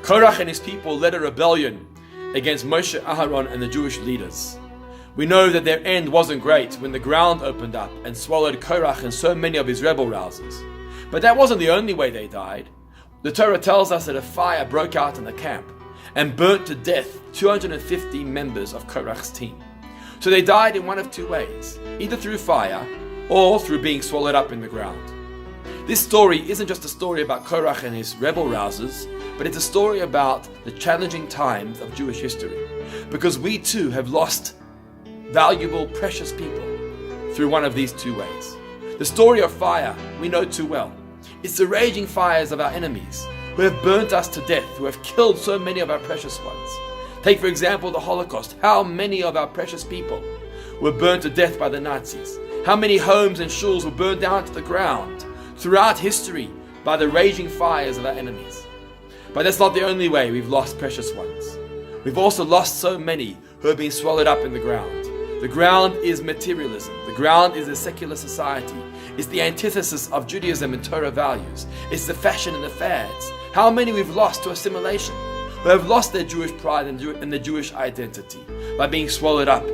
Korach and his people led a rebellion against Moshe, Aharon, and the Jewish leaders. We know that their end wasn't great when the ground opened up and swallowed Korach and so many of his rebel rousers. But that wasn't the only way they died. The Torah tells us that a fire broke out in the camp and burnt to death 250 members of Korach's team. So they died in one of two ways, either through fire or through being swallowed up in the ground. This story isn't just a story about Korach and his rebel rousers, but it's a story about the challenging times of Jewish history, because we too have lost valuable, precious people through one of these two ways. The story of fire we know too well. It's the raging fires of our enemies who have burnt us to death, who have killed so many of our precious ones. Take for example the Holocaust. How many of our precious people were burnt to death by the Nazis? How many homes and shuls were burned down to the ground throughout history by the raging fires of our enemies? But that's not the only way we've lost precious ones. We've also lost so many who have been swallowed up in the ground. The ground is materialism. The ground is a secular society. It's the antithesis of Judaism and Torah values. It's the fashion and the fads. How many we've lost to assimilation, who have lost their Jewish pride and their Jewish identity by being swallowed up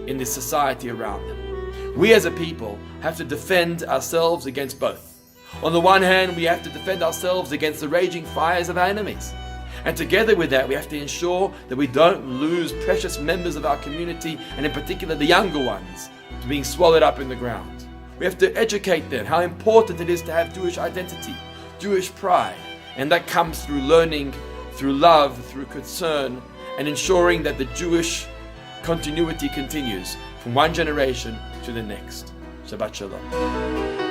in this society around them. We as a people have to defend ourselves against both. On the one hand, we have to defend ourselves against the raging fires of our enemies. And together with that, we have to ensure that we don't lose precious members of our community, and in particular the younger ones, to being swallowed up in the ground. We have to educate them how important it is to have Jewish identity, Jewish pride. And that comes through learning, through love, through concern, and ensuring that the Jewish continuity continues from one generation to the next. Shabbat Shalom.